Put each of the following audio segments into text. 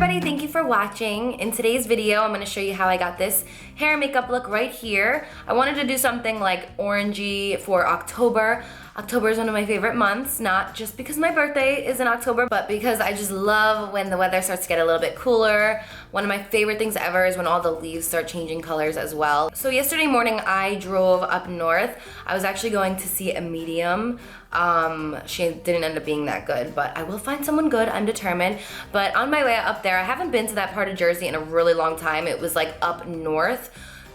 everybody, thank you for watching. In today's video, I'm gonna show you how I got this hair and makeup look right here. I wanted to do something like orangey for October. October is one of my favorite months, not just because my birthday is in October, but because I just love when the weather starts to get a little bit cooler. One of my favorite things ever is when all the leaves start changing colors as well. So yesterday morning, I drove up north. I was actually going to see a medium. She didn't end up being that good, but I will find someone good, I'm determined. But on my way up there, I haven't been to that part of Jersey in a really long time. It was like up north.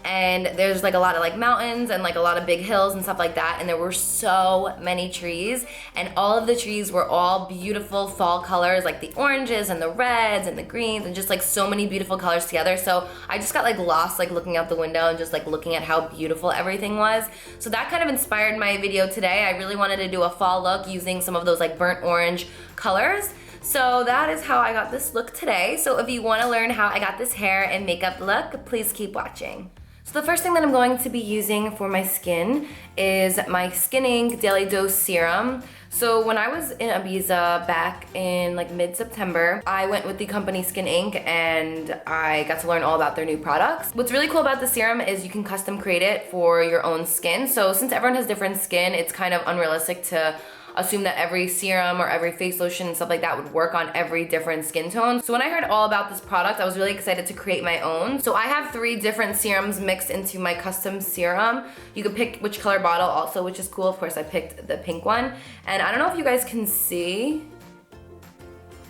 And there's like a lot of like mountains and like a lot of big hills and stuff like that, and there were so many trees, and all of the trees were all beautiful fall colors, like the oranges and the reds and the greens and just like so many beautiful colors together. So I just got like lost like looking out the window and just like looking at how beautiful everything was. So that kind of inspired my video today. I really wanted to do a fall look using some of those like burnt orange colors. So that is how I got this look today. So if you want to learn how I got this hair and makeup look, please keep watching. So the first thing that I'm going to be using for my skin is my Skin Inc. Daily Dose Serum. So when I was in Ibiza back in like mid-September, I went with the company Skin Inc. and I got to learn all about their new products. What's really cool about the serum is you can custom create it for your own skin. So since everyone has different skin, it's kind of unrealistic to assume that every serum or every face lotion and stuff like that would work on every different skin tone. So when I heard all about this product, I was really excited to create my own. So I have 3 different serums mixed into my custom serum. You can pick which color bottle also, which is cool. Of course, I picked the pink one. And I don't know if you guys can see,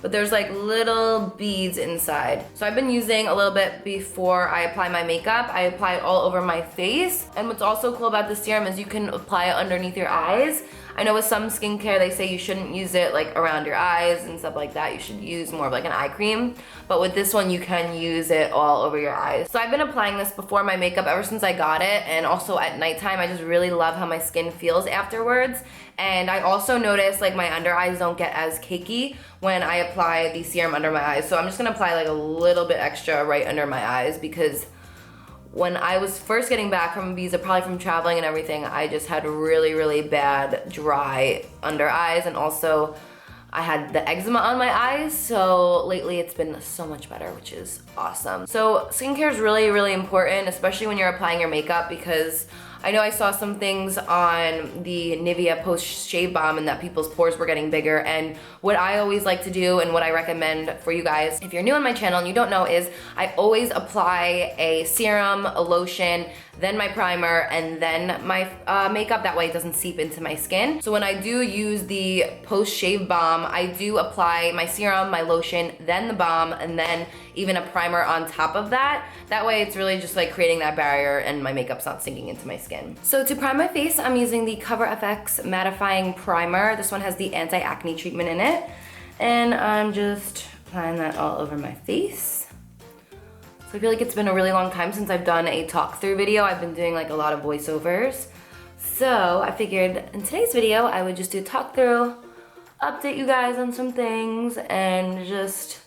but there's like little beads inside. So I've been using a little bit before I apply my makeup. I apply it all over my face. And what's also cool about the serum is you can apply it underneath your eyes. I know with some skincare, they say you shouldn't use it like around your eyes and stuff like that. You should use more of like an eye cream. But with this one, you can use it all over your eyes. So I've been applying this before my makeup ever since I got it. And also at nighttime, I just really love how my skin feels afterwards. And I also notice like my under eyes don't get as cakey when I apply the serum under my eyes. So I'm just gonna apply like a little bit extra right under my eyes, because when I was first getting back from Ibiza, probably from traveling and everything, I just had really bad dry under eyes, and also I had the eczema on my eyes. So lately it's been so much better, which is awesome. So skincare is really important, especially when you're applying your makeup, because I know I saw some things on the Nivea Post Shave Balm and that people's pores were getting bigger. And what I always like to do and what I recommend for you guys, if you're new on my channel and you don't know, is I always apply a serum, a lotion, then my primer, and then my makeup. That way it doesn't seep into my skin. So when I do use the Post Shave Balm, I do apply my serum, my lotion, then the balm, and then even a primer on top of that. That way it's really just like creating that barrier and my makeup's not sinking into my skin. So to prime my face, I'm using the Cover FX Mattifying Primer. This one has the anti-acne treatment in it. And I'm just applying that all over my face. So I feel like it's been a really long time since I've done a talk through video. I've been doing like a lot of voiceovers. So I figured in today's video, I would just do a talk through, update you guys on some things, and just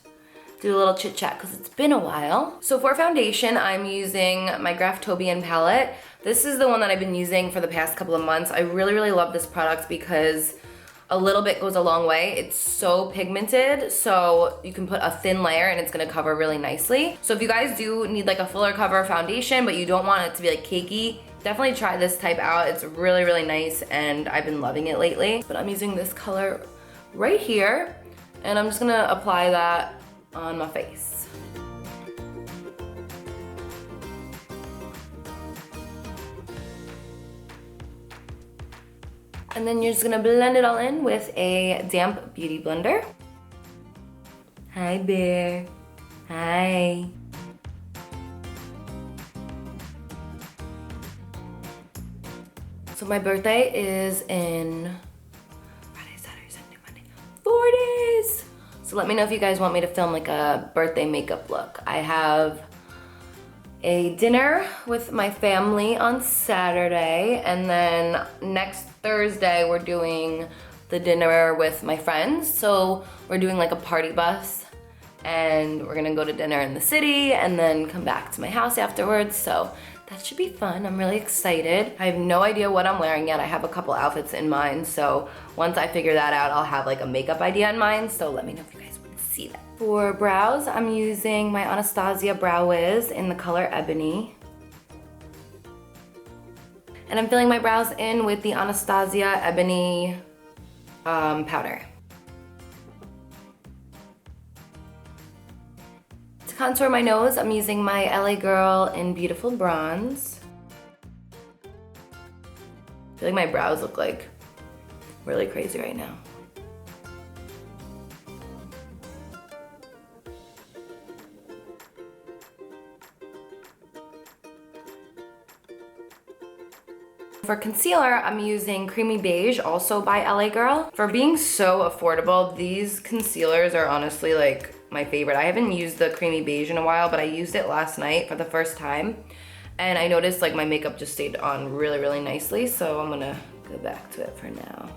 do a little chit chat because it's been a while. So for foundation, I'm using my GRAFTOBIAN palette. This is the one that I've been using for the past couple of months. I really love this product because a little bit goes a long way. It's so pigmented, so you can put a thin layer and it's gonna cover really nicely. So if you guys do need like a fuller cover foundation, but you don't want it to be like cakey, definitely try this type out. It's really nice and I've been loving it lately. But I'm using this color right here and I'm just gonna apply that on my face. And then you're just gonna blend it all in with a damp beauty blender. Hi, Bear. Hi. So my birthday is in Friday, Saturday, Sunday, Monday, 4 days. So let me know if you guys want me to film like a birthday makeup look. I have a dinner with my family on Saturday, and then next Thursday we're doing the dinner with my friends. So we're doing like a party bus, and we're gonna go to dinner in the city and then come back to my house afterwards. So that should be fun. I'm really excited. I have no idea what I'm wearing yet. I have a couple outfits in mind, so once I figure that out, I'll have like a makeup idea in mind. So let me know if you guys want see that. For brows, I'm using my Anastasia Brow Wiz in the color Ebony. And I'm filling my brows in with the Anastasia Ebony powder. To contour my nose, I'm using my LA Girl in Beautiful Bronze. I feel like my brows look like really crazy right now. For concealer, I'm using Creamy Beige, also by LA Girl. For being so affordable, these concealers are honestly like my favorite. I haven't used the Creamy Beige in a while, but I used it last night for the first time. And I noticed like my makeup just stayed on really, really nicely. So I'm gonna go back to it for now.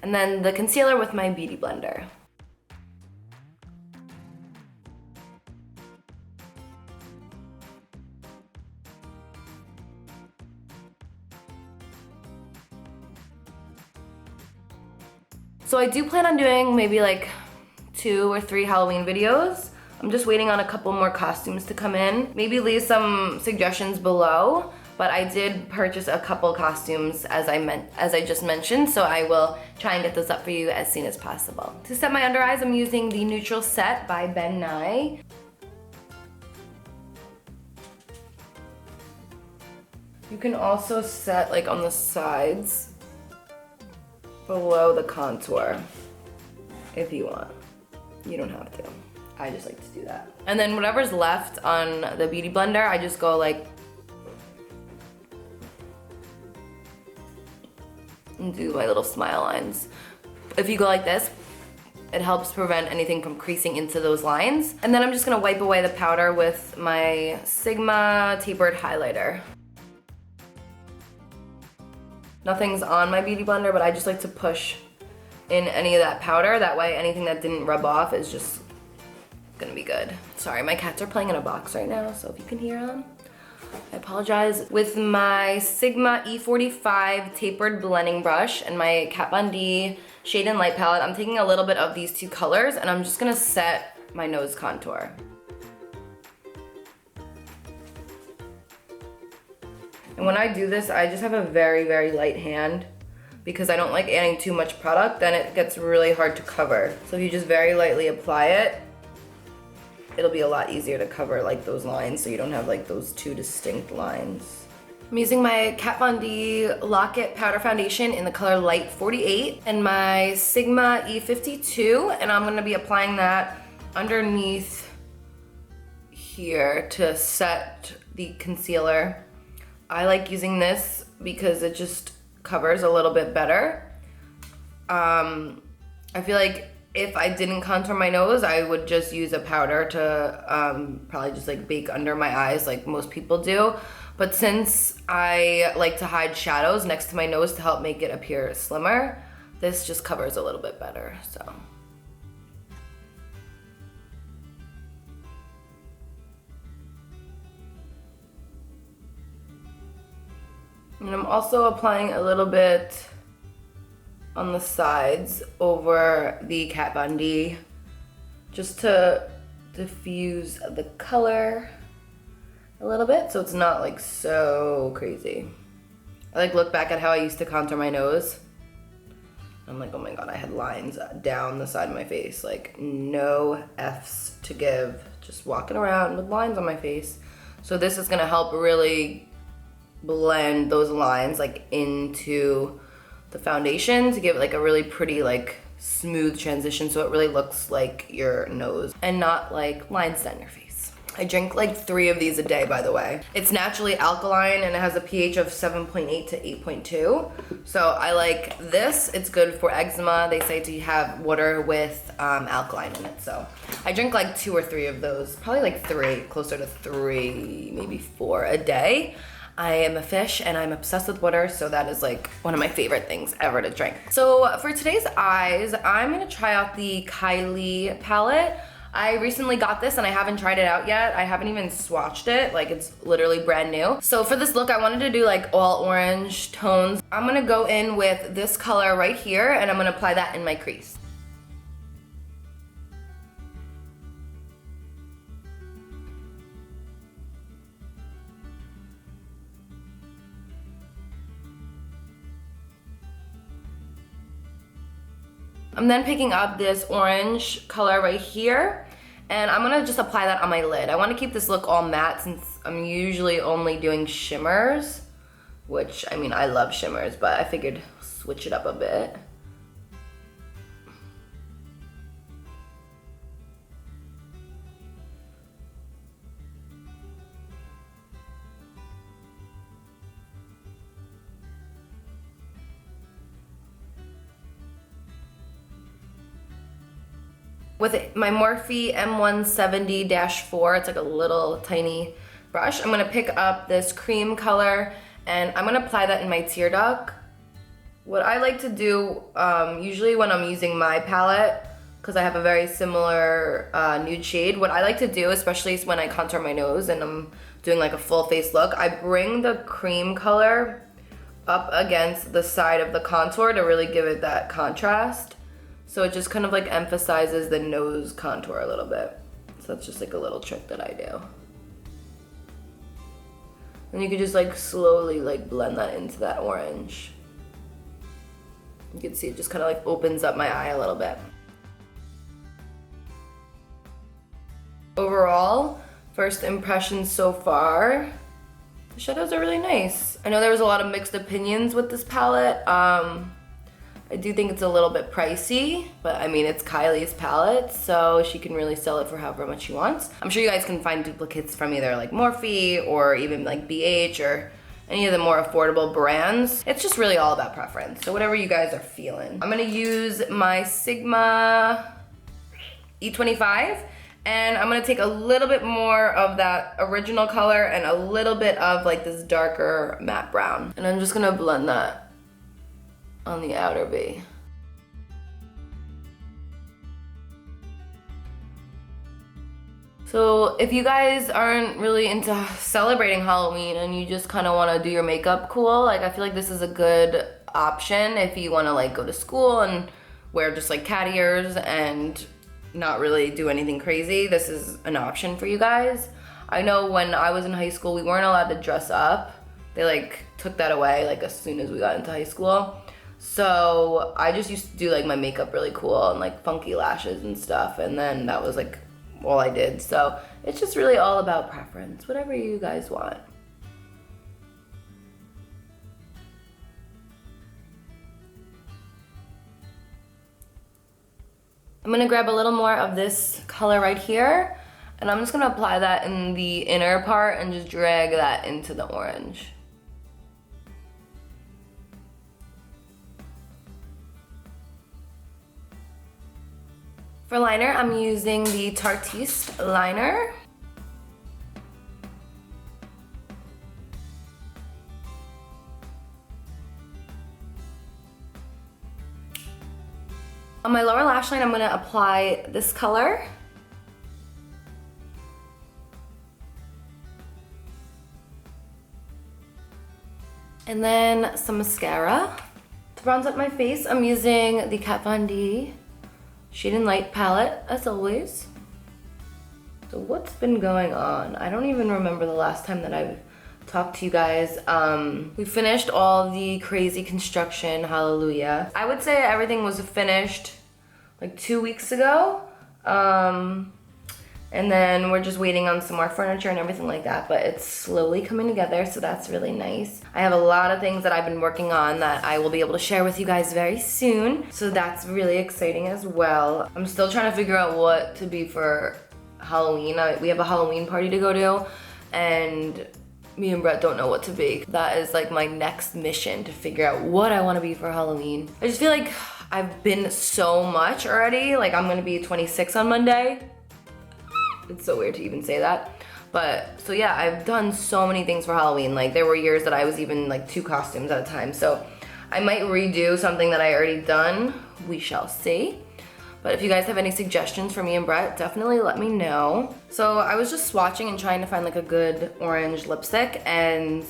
And then the concealer with my Beauty Blender. So I do plan on doing maybe like 2 or 3 Halloween videos. I'm just waiting on a couple more costumes to come in. Maybe leave some suggestions below. But I did purchase a couple costumes as I just mentioned, so I will try and get those up for you as soon as possible. To set my under eyes, I'm using the Neutral Set by Ben Nye. You can also set like on the sides below the contour if you want. You don't have to. I just like to do that. And then whatever's left on the Beauty Blender, I just go like and do my little smile lines. If you go like this, it helps prevent anything from creasing into those lines. And then I'm just gonna wipe away the powder with my Sigma tapered highlighter. Nothing's on my Beauty Blender, but I just like to push in any of that powder. That way anything that didn't rub off is just gonna be good. Sorry, my cats are playing in a box right now, so if you can hear them, I apologize. With my Sigma E45 tapered blending brush and my Kat Von D Shade and Light palette, I'm taking a little bit of these 2 colors and I'm just gonna set my nose contour. And when I do this, I just have a very, very light hand because I don't like adding too much product, then it gets really hard to cover. So if you just very lightly apply it, it'll be a lot easier to cover like those lines so you don't have like those 2 distinct lines. I'm using my Kat Von D Lock-It Powder Foundation in the color Light 48 and my Sigma E52, and I'm gonna be applying that underneath here to set the concealer. I like using this because it just covers a little bit better. I feel like if I didn't contour my nose, I would just use a powder to probably just like bake under my eyes like most people do. But since I like to hide shadows next to my nose to help make it appear slimmer, this just covers a little bit better, so. And I'm also applying a little bit on the sides over the Kat Von D just to diffuse the color a little bit so it's not like so crazy. I like look back at how I used to contour my nose. I'm like, oh my god, I had lines down the side of my face, like no F's to give, just walking around with lines on my face. So this is gonna help really blend those lines like into the foundation to give it like a really pretty like smooth transition so it really looks like your nose and not like lines down your face. I drink like 3 of these a day, by the way. It's naturally alkaline and it has a pH of 7.8 to 8.2. So I like this. It's good for eczema. They say to have water with alkaline in it. So I drink like 2 or 3 of those, probably like 3, closer to 3, maybe 4 a day. I am a fish and I'm obsessed with water, so that is like one of my favorite things ever to drink. So for today's eyes, I'm gonna try out the Kylie palette. I recently got this and I haven't tried it out yet. I haven't even swatched it, like it's literally brand new. So for this look, I wanted to do like all orange tones. I'm gonna go in with this color right here and I'm gonna apply that in my crease. I'm then picking up this orange color right here, and I'm gonna just apply that on my lid. I wanna keep this look all matte since I'm usually only doing shimmers, which, I mean, I love shimmers, but I figured switch it up a bit. With my Morphe M170-4, it's like a little tiny brush, I'm gonna pick up this cream color and I'm gonna apply that in my tear duct. What I like to do, usually when I'm using my palette, because I have a very similar nude shade, what I like to do, especially when I contour my nose and I'm doing like a full face look, I bring the cream color up against the side of the contour to really give it that contrast. So it just kind of like emphasizes the nose contour a little bit. So that's just like a little trick that I do. And you can just like slowly like blend that into that orange. You can see it just kind of like opens up my eye a little bit. Overall, first impressions so far, the shadows are really nice. I know there was a lot of mixed opinions with this palette. I do think it's a little bit pricey, but I mean, it's Kylie's palette, so she can really sell it for however much she wants. I'm sure you guys can find duplicates from either like Morphe or even like BH or any of the more affordable brands. It's just really all about preference, so whatever you guys are feeling. I'm gonna use my Sigma E25, and I'm gonna take a little bit more of that original color and a little bit of like this darker matte brown. And I'm just gonna blend that on the outer V. So if you guys aren't really into celebrating Halloween and you just kind of want to do your makeup cool, like I feel like this is a good option if you want to like go to school and wear just like cat ears and not really do anything crazy. This is an option for you guys. I know when I was in high school, we weren't allowed to dress up. They like took that away like as soon as we got into high school. So I just used to do like my makeup really cool and like funky lashes and stuff, and then that was like all I did. So it's just really all about preference, whatever you guys want. I'm gonna grab a little more of this color right here, and I'm just gonna apply that in the inner part and just drag that into the orange. For liner, I'm using the TARTEIST liner. On my lower lash line, I'm gonna apply this color. And then some mascara. To bronze up my face, I'm using the Kat Von D Shade and Light palette, as always. So what's been going on? I don't even remember the last time that I've talked to you guys. We finished all the crazy construction, hallelujah. I would say everything was finished like 2 weeks ago. And then we're just waiting on some more furniture and everything like that, but it's slowly coming together, so that's really nice. I have a lot of things that I've been working on that I will be able to share with you guys very soon, so that's really exciting as well. I'm still trying to figure out what to be for Halloween. We have a Halloween party to go to, and me and Brett don't know what to be. That is like my next mission, to figure out what I want to be for Halloween. I just feel like I've been so much already. Like I'm gonna be 26 on Monday. It's so weird to even say that. But, so yeah, I've done so many things for Halloween. Like, there were years that I was even like 2 costumes at a time. So I might redo something that I already done. We shall see. But if you guys have any suggestions for me and Brett, definitely let me know. So I was just swatching and trying to find like a good orange lipstick, and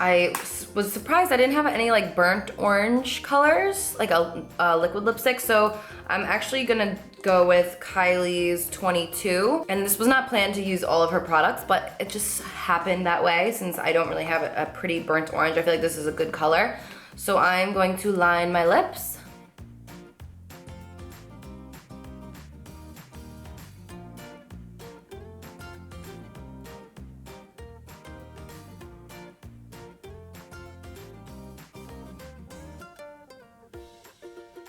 I was surprised I didn't have any like burnt orange colors, like a liquid lipstick. So I'm actually gonna go with Kylie's 22. And this was not planned to use all of her products, but it just happened that way since I don't really have a pretty burnt orange. I feel like this is a good color. So I'm going to line my lips.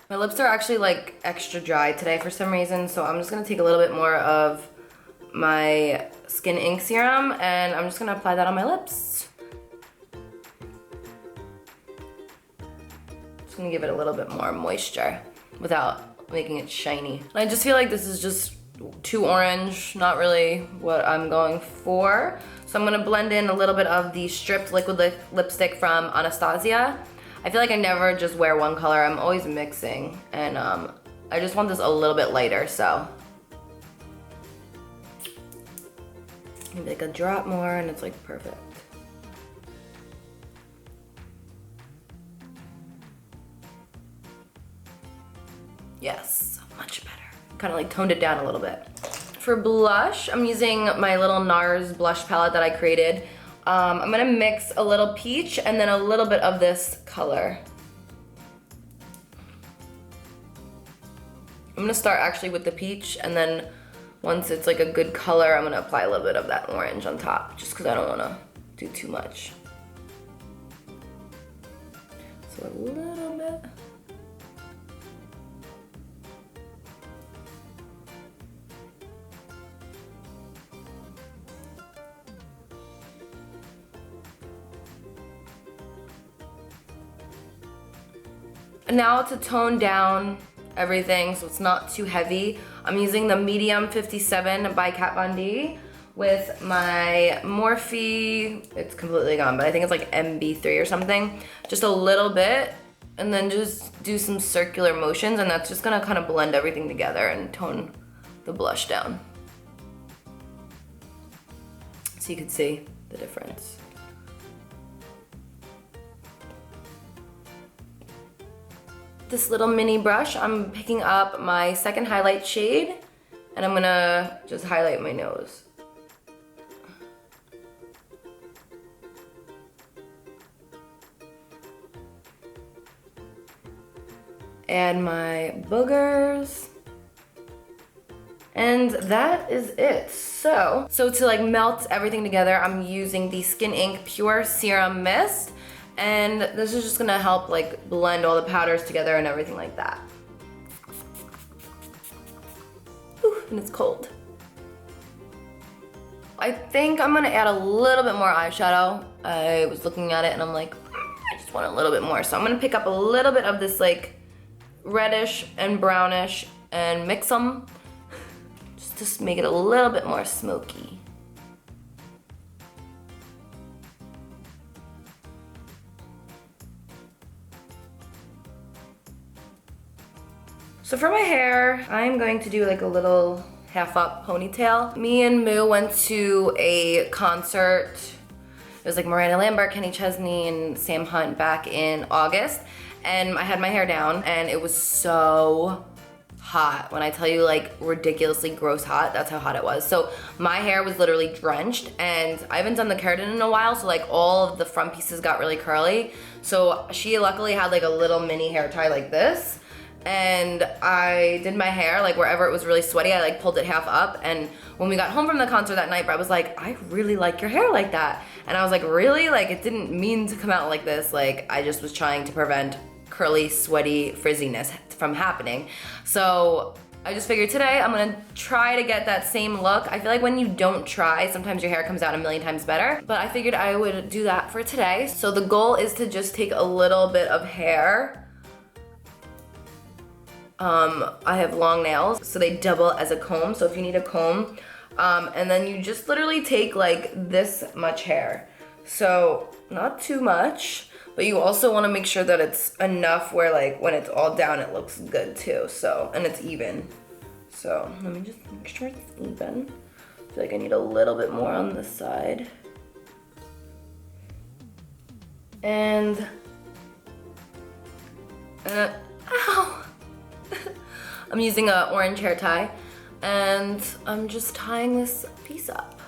My lips are actually like extra dry today for some reason, so I'm just gonna take a little bit more of my Skin Ink serum and I'm just gonna apply that on my lips. Just gonna give it a little bit more moisture without making it shiny. And I just feel like this is just too orange, not really what I'm going for. So I'm gonna blend in a little bit of the stripped liquid lipstick from Anastasia. I feel like I never just wear one color, I'm always mixing, and I just want this a little bit lighter, so. Maybe like a drop more and it's like perfect. Yes, much better. Kind of like toned it down a little bit. For blush, I'm using my little NARS blush palette that I created. I'm gonna mix a little peach and then a little bit of this color. I'm gonna start actually with the peach, and then once it's like a good color, I'm gonna apply a little bit of that orange on top, just because I don't wanna do too much. So a little bit. And now to tone down everything so it's not too heavy, I'm using the medium 57 by Kat Von D with my Morphe, it's completely gone, but I think it's like MB3 or something. Just a little bit, and then just do some circular motions, and that's just gonna kind of blend everything together and tone the blush down. So you can see the difference. This little mini brush, I'm picking up my second highlight shade, and I'm gonna just highlight my nose. And my boogers. And that is it. So to like melt everything together, I'm using the Skin Ink Pure Serum Mist. And this is just gonna help like blend all the powders together and everything like that. Ooh, and it's cold. I think I'm gonna add a little bit more eyeshadow. I was looking at it and I'm like, I just want a little bit more. So I'm gonna pick up a little bit of this like reddish and brownish and mix them just to make it a little bit more smoky. So for my hair, I'm going to do like a little half up ponytail. Me and Moo went to a concert. It was like Miranda Lambert, Kenny Chesney, and Sam Hunt back in August. And I had my hair down and it was so hot. When I tell you like ridiculously gross hot, that's how hot it was. So my hair was literally drenched, and I haven't done the keratin in a while, so like all of the front pieces got really curly. So she luckily had like a little mini hair tie like this. And I did my hair, like wherever it was really sweaty, I like pulled it half up. And when we got home from the concert that night, Brett was like, I really like your hair like that. And I was like, really? Like it didn't mean to come out like this. Like I just was trying to prevent curly, sweaty frizziness from happening. So I just figured today I'm gonna try to get that same look. I feel like when you don't try, sometimes your hair comes out a million times better. But I figured I would do that for today. So the goal is to just take a little bit of hair. I have long nails, so they double as a comb. So if you need a comb, And then you just literally take like this much hair. So not too much, but you also want to make sure that it's enough where like when it's all down it looks good too. So, and it's even. So let me just make sure it's even. I feel like I need a little bit more on this side. And ow! I'm using an orange hair tie, and I'm just tying this piece up.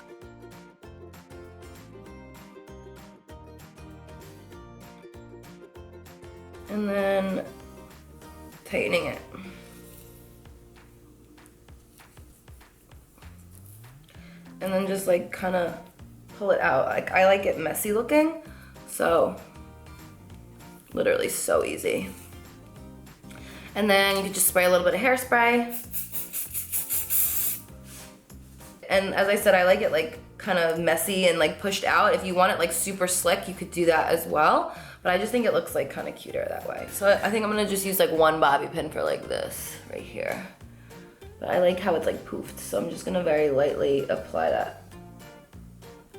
And then tightening it. And then just like kind of pull it out. Like I like it messy looking, so literally so easy. And then you can just spray a little bit of hairspray. And as I said, I like it like kind of messy and like pushed out. If you want it like super slick, you could do that as well. But I just think it looks like kind of cuter that way. So I think I'm gonna just use like one bobby pin for like this right here. But I like how it's like poofed, so I'm just gonna very lightly apply that.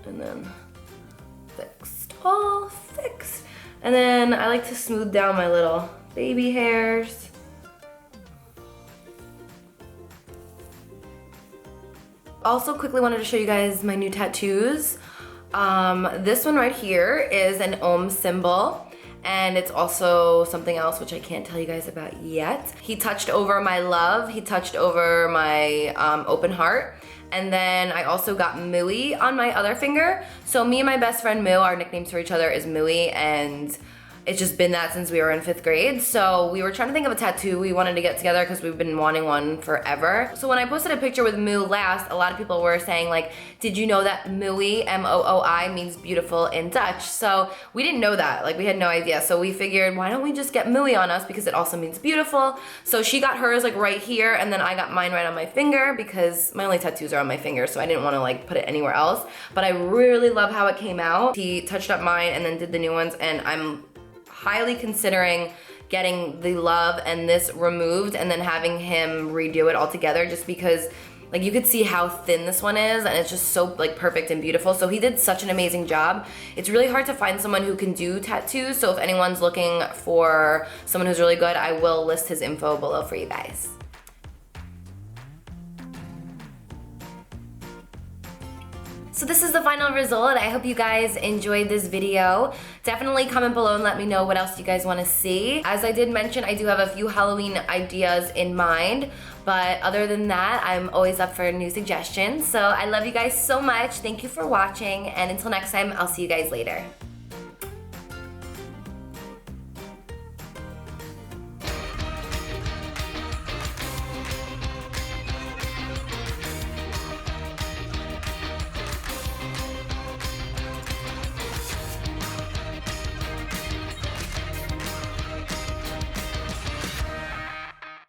And then fixed, all fixed. And then I like to smooth down my little baby hairs. Also quickly wanted to show you guys my new tattoos. This one right here is an Om symbol, and it's also something else which I can't tell you guys about yet. He touched over my love, he touched over my open heart, and then I also got Mooey on my other finger. So me and my best friend Moo, our nicknames for each other is Mooey, and it's just been that since we were in 5th grade. So we were trying to think of a tattoo we wanted to get together because we've been wanting one forever. So when I posted a picture with Moo last, a lot of people were saying like, did you know that Mooey, M-O-O-I, means beautiful in Dutch? So we didn't know that, like we had no idea. So we figured, why don't we just get Mooey on us because it also means beautiful. So she got hers like right here, and then I got mine right on my finger because my only tattoos are on my finger, so I didn't want to like put it anywhere else. But I really love how it came out. He touched up mine and then did the new ones, and I'm highly considering getting the love and this removed and then having him redo it all together, just because like you could see how thin this one is and it's just so like perfect and beautiful. So he did such an amazing job. It's really hard to find someone who can do tattoos, so if anyone's looking for someone who's really good, I will list his info below for you guys. So this is the final result. I hope you guys enjoyed this video. Definitely comment below and let me know what else you guys want to see. As I did mention, I do have a few Halloween ideas in mind, but other than that, I'm always up for new suggestions. So I love you guys so much. Thank you for watching, and until next time, I'll see you guys later.